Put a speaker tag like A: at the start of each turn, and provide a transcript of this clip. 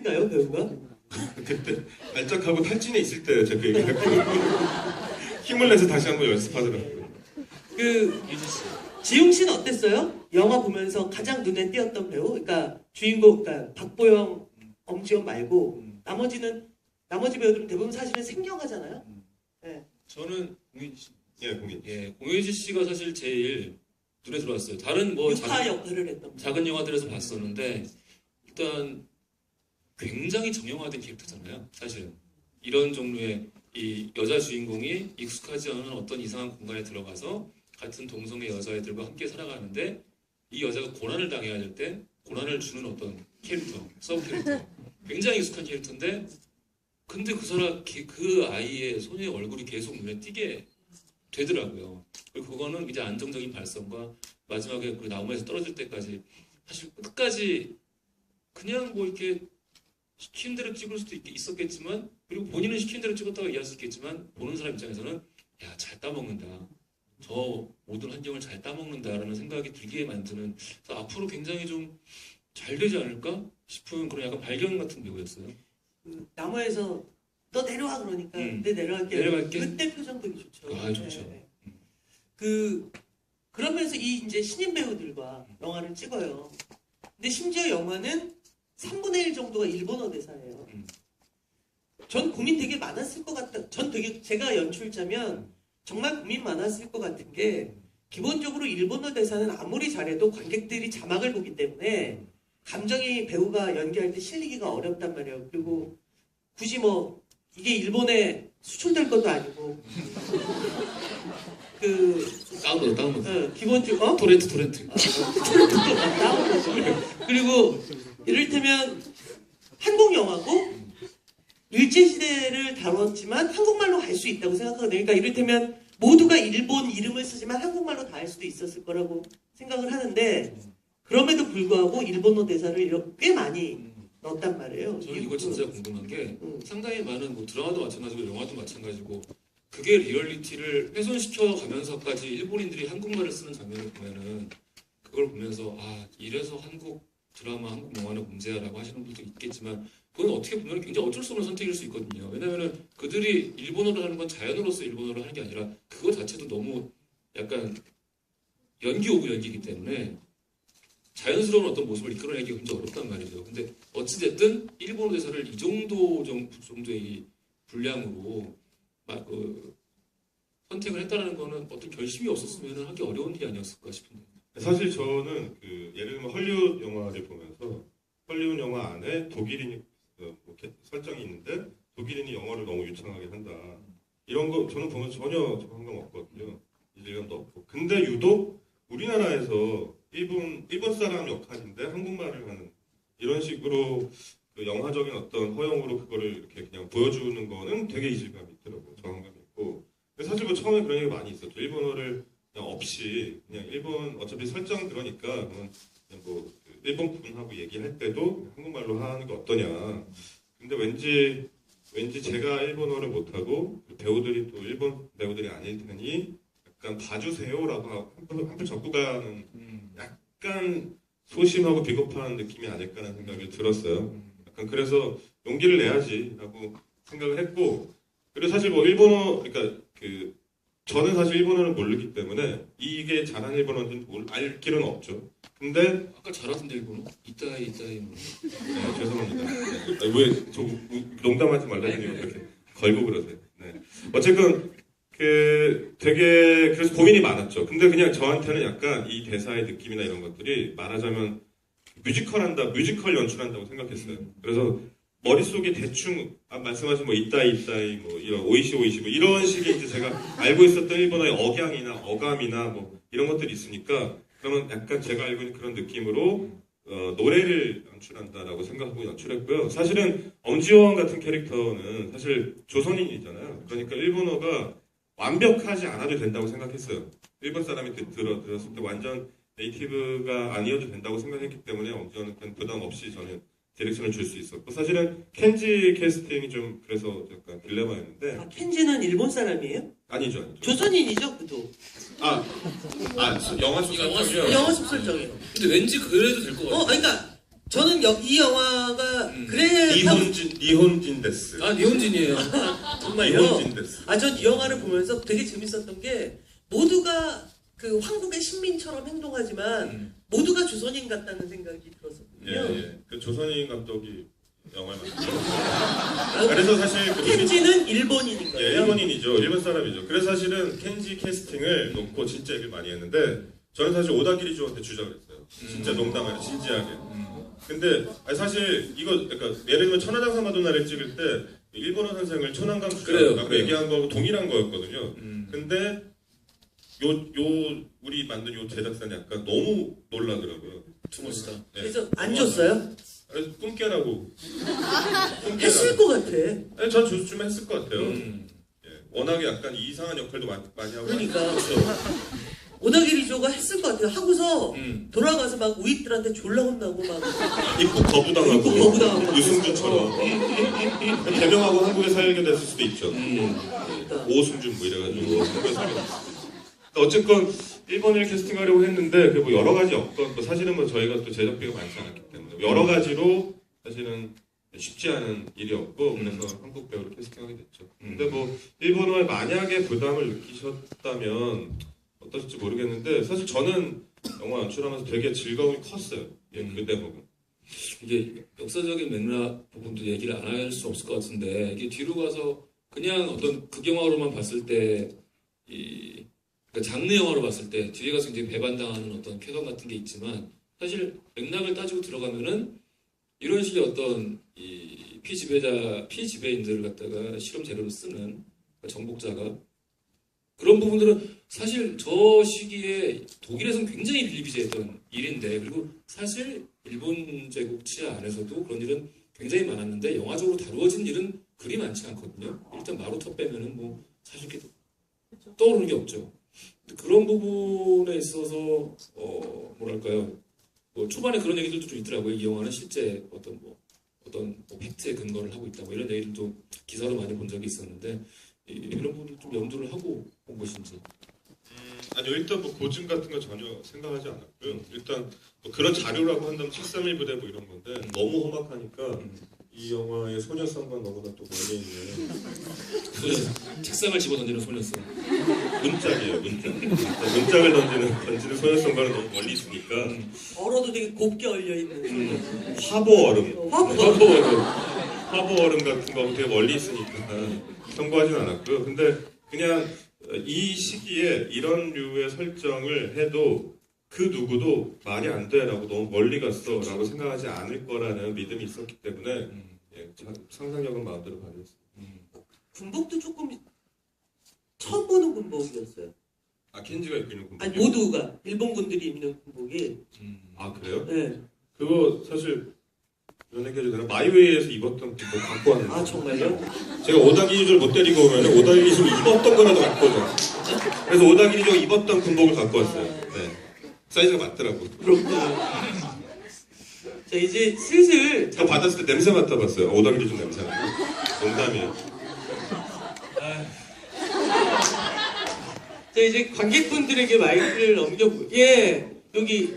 A: 인가요, 배우가?
B: 그때 발작하고 탈진에 있을 때 제가 그 얘기를 했고 힘을 내서 다시 한번 연습하더라고요.
A: 그 지용 씨는 어땠어요? 영화 보면서 가장 눈에 띄었던 배우? 그러니까 주인공, 그러니까 박보영, 엄지원 말고 나머지 배우들은 대부분 사실은 생경하잖아요. 네.
C: 저는 공유지 씨.
B: 예, 공인.
C: 예, 공유지 씨가 사실 제일 눈에 들어왔어요. 다른 뭐
A: 육하 역할을 했던.
C: 작은 영화들에서 봤었는데 일단 굉장히 정형화된 캐릭터잖아요. 사실은 이런 종류의 이 여자 주인공이 익숙하지 않은 어떤 이상한 공간에 들어가서 같은 동성애 여자애들과 함께 살아가는데 이 여자가 고난을 당해야 될 때 고난을 주는 어떤 캐릭터, 서브 캐릭터. 굉장히 익숙한 캐릭터인데 근데 그 아이의 소녀의 얼굴이 계속 눈에 띄게 되더라고요. 그리고 그거는 이제 안정적인 발성과 마지막에 그 나무에서 떨어질 때까지 사실 끝까지 그냥 뭐 이렇게 시키는 대로 찍을 수도 있었겠지만 그리고 본인은 시키는 대로 찍었다고 이해할 수 있겠지만 보는 사람 입장에서는 야, 잘 따먹는다. 저 모든 환경을 잘 따먹는다라는 생각이 들게 만드는 그래서 앞으로 굉장히 좀 잘 되지 않을까 싶은 그런 약간 발견 같은 배우였어요.
A: 그 나무에서 너 내려와 그러니까 내 내려갈게. 그때 표정 되게 좋죠.
C: 아, 좋죠.
A: 네. 그러면서 이 이제 신인 배우들과 영화를 찍어요. 근데 심지어 영화는 3분의 1 정도가 일본어 대사예요. 전 고민 되게 많았을 것 같다. 제가 연출자면 정말 고민 많았을 것 같은 게 기본적으로 일본어 대사는 아무리 잘해도 관객들이 자막을 보기 때문에 감정이 배우가 연기할 때 실리기가 어렵단 말이에요. 그리고 굳이 뭐 이게 일본에 수출될 것도 아니고
C: 다운로드.
A: 기본적으로
C: 토렌트.
A: 그리고 이를테면 한국 영화고 일제시대를 다뤘지만 한국말로 할 수 있다고 생각하거든요. 그러니까 이를테면 모두가 일본 이름을 쓰지만 한국말로 다 할 수도 있었을 거라고 생각을 하는데 그럼에도 불구하고 일본어 대사를 꽤 많이 넣었단 말이에요.
C: 저는 이거 진짜 궁금한 게 상당히 많은 뭐 드라마도 마찬가지고 영화도 마찬가지고 그게 리얼리티를 훼손시켜 가면서까지 일본인들이 한국말을 쓰는 장면을 보면은 그걸 보면서 아 이래서 한국 드라마, 한국 영화는 문제야라고 하시는 분도 있겠지만 그건 어떻게 보면 굉장히 어쩔 수 없는 선택일 수 있거든요. 왜냐면은 그들이 일본어를 하는 건 자연으로서 일본어를 하는 게 아니라 그거 자체도 너무 약간 연기 오브 연기이기 때문에 자연스러운 어떤 모습을 이끌어내기가 굉장히 어렵단 말이죠. 근데 어찌됐든 일본어 대사를 이 정도의 이 분량으로 선택을 했다는 거는 어떤 결심이 없었으면 하기 어려운 일이 아니었을까 싶은데.
B: 사실 저는 예를 들면 헐리우드 영화를 보면서 헐리우드 영화 안에 독일인이 설정이 있는데 독일인이 영어를 너무 유창하게 한다. 이런 거 저는 보면서 전혀 상관 없거든요. 이질감도 없고. 근데 유독 우리나라에서 일본 사람 역할인데 한국말을 하는 이런 식으로 그 영화적인 어떤 허용으로 그거를 이렇게 그냥 보여주는 거는 되게 이질감이 있더라고요. 저항감이 있고. 사실 뭐 처음에 그런 얘기 많이 있었죠. 일본어를 그냥 없이 그냥 일본 어차피 설정 그러니까 그냥 뭐 일본 분하고 얘기할 때도 한국말로 하는 게 어떠냐. 근데 왠지 제가 일본어를 못하고 배우들이 또 일본 배우들이 아닐 테니 약간 봐주세요라고 한풀 접고 가는 약간 소심하고 비겁한 느낌이 아닐까라는 생각이 들었어요. 약간 그래서 용기를 내야지라고 생각을 했고 그리고 사실 뭐 일본어 그러니까 저는 사실 일본어를 모르기 때문에 이게 잘하는 일본어인지 알 길은 없죠. 근데
C: 아까 잘하던데 일본어? 이따이 뭐.
B: 네, 죄송합니다. 네. 왜저 농담하지 말라고 이렇게 걸고 그러세요. 네. 어쨌건 되게 그래서 고민이 많았죠. 근데 그냥 저한테는 약간 이 대사의 느낌이나 이런 것들이 말하자면 뮤지컬 연출한다고 생각했어요. 그래서 머릿속에 대충 말씀하신 뭐 이따이 뭐 이런 오이시 뭐 이런 식의 이제 제가 알고 있었던 일본어의 억양이나 어감이나 뭐 이런 것들이 있으니까 그러면 약간 제가 알고 있는 그런 느낌으로 노래를 연출한다라고 생각하고 연출했고요. 사실은 엄지원 같은 캐릭터는 사실 조선인이잖아요. 그러니까 일본어가 완벽하지 않아도 된다고 생각했어요. 일본 사람이 들었을 때 완전 네이티브가 아니어도 된다고 생각했기 때문에 엄지원은 그냥 부담 없이 저는 디렉션을 줄 수 있었고 사실은 켄지 캐스팅이 좀 그래서 약간 딜레마였는데
A: 켄지는 일본 사람이에요?
B: 아니죠.
A: 조선인이죠 그도.
B: 영화 속설정이요.
A: 영화 속설정이에요.
C: 근데 왠지 그래도 될 것 같아요.
A: 그러니까 저는 이 영화가 그래야
B: 니혼진 데스.
C: 아 니혼진이에요.
A: 정말요?
B: 니혼진 데스.
A: 전 이 영화를 보면서 되게 재밌었던 게 모두가 그 황국의 신민처럼 행동하지만 모두가 조선인 같다는 생각이 들었었거든요.
B: 예. 그 조선인 감독이 영화를 만들었어요. 그래서 사실 그
A: 켄지는 일본인인
B: 예,
A: 거예요.
B: 일본인이죠. 일본 사람이죠. 그래서 사실은 켄지 캐스팅을 놓고 진짜 얘기를 많이 했는데 저는 사실 오다 기리조한테 주장을 했어요. 진짜 농담 아니라 진지하게. 근데 아니, 사실 이거 그러니까 예를 들면 천하장사 마도나를 찍을 때 일본어 선생을 초난강 수라고
C: 그래요.
B: 얘기한 거하고 동일한 거였거든요. 근데 요 우리 만든 요 제작사는 약간 너무 놀라더라고요.
C: 투머치다.
B: 예.
A: 그래서 안 줬어요?
B: 그래서 꿈깨라고.
A: 했을 것 같아.
B: 아니, 전 좀 했을 것 같아요.
C: 음.
B: 예. 워낙에 약간 이상한 역할도 많이 하고.
A: 그러니까 오다기리조가 했을 것 같아요. 하고서 돌아가서 막 우익들한테 졸라 혼나고 막
B: 입국 거부당하고.
A: 입국 거부당하고.
B: 유승준처럼. 개명하고 한국에 살게 됐을 수도 있죠.
A: 그러니까.
B: 오승준 뭐 이래가지고 한국에 살게 됐어요. 어쨌건 일본인을 캐스팅하려고 했는데 그 뭐 여러 가지 여건 뭐 사실은 뭐 저희가 또 제작비가 많지 않았기 때문에 여러 가지로 사실은 쉽지 않은 일이었고 그래서 한국 배우를 캐스팅하게 됐죠. 근데 뭐 일본어에 만약에 부담을 느끼셨다면 어떠실지 모르겠는데 사실 저는 영화 연출하면서 되게 즐거움이 컸어요. 예, 그 대목은.
C: 이게 역사적인 맥락 부분도 얘기를 안 할 수 없을 것 같은데 이게 뒤로 가서 그냥 어떤 극영화로만 봤을 때 이 그러니까 장르 영화로 봤을 때 뒤에 가서 이제 배반당하는 어떤 쾌감 같은 게 있지만 사실 맥락을 따지고 들어가면은 이런 식의 어떤 이 피지배인들을 갖다가 실험 재료로 쓰는 그러니까 정복자가 그런 부분들은 사실 저 시기에 독일에서는 굉장히 비일비재했던 일인데 그리고 사실 일본 제국 치하 안에서도 그런 일은 굉장히 많았는데 영화적으로 다루어진 일은 그리 많지 않거든요. 일단 마루터 빼면은 뭐 사실 이렇게 떠오르는 게 없죠. 그런 부분에 있어서 뭐랄까요? 뭐 초반에 그런 얘기들도 좀 있더라고요. 이 영화는 실제 어떤 팩트에 근거를 하고 있다. 뭐 이런 얘기들도 기사로 많이 본 적이 있었는데 이런 부분을 좀 염두를 하고 본 것인지.
B: 아니요, 일단 뭐 고증 같은 거 전혀 생각하지 않았고요. 일단 뭐 그런 자료라고 한다면 731 부대 뭐 이런 건데 너무 험악하니까 이 영화의 소녀성과 너무나 또 멀리 있는
C: 책상을 집어던지는 소녀성.
B: 문짝이에요, 문짝을 던지는 소녀성과는 너무 멀리 있으니까
A: 얼어도 되게 곱게 얼려 있는
B: 화보 얼음
A: 화보
B: 얼음 같은 거 되게 멀리 있으니까 참고하진 않았고요. 근데 그냥 이 시기에 이런 류의 설정을 해도 그 누구도 말이 안 돼라고 너무 멀리 갔어라고 생각하지 않을 거라는 믿음이 있었기 때문에 예, 상상력은 마음대로 발휘했어요.
A: 군복도 조금 처음 보는 군복이었어요.
B: 아 켄지가 입고 있는 군복.
A: 아니 모두가 일본 군들이 입는 군복이.
B: 아 그래요?
A: 네.
B: 그거 사실 이런 얘기해도 되나? 마이웨이에서 입었던 군복 갖고 왔는데.
A: 아 정말요?
B: 제가 오다기리조를 못 데리고 오면 오다기리조를 입었던 거라도 갖고 오죠. 그래서 오다기리조 입었던 군복을 갖고 왔어요. 네. 사이즈가 맞더라고.
A: 그렇군요. 자 이제 슬슬
B: 저 받았을 때 냄새 맡아봤어요. 오다기리조 냄새. 농담이에요.
A: 자 이제 관객분들에게 마이크를 넘겨보. 예 여기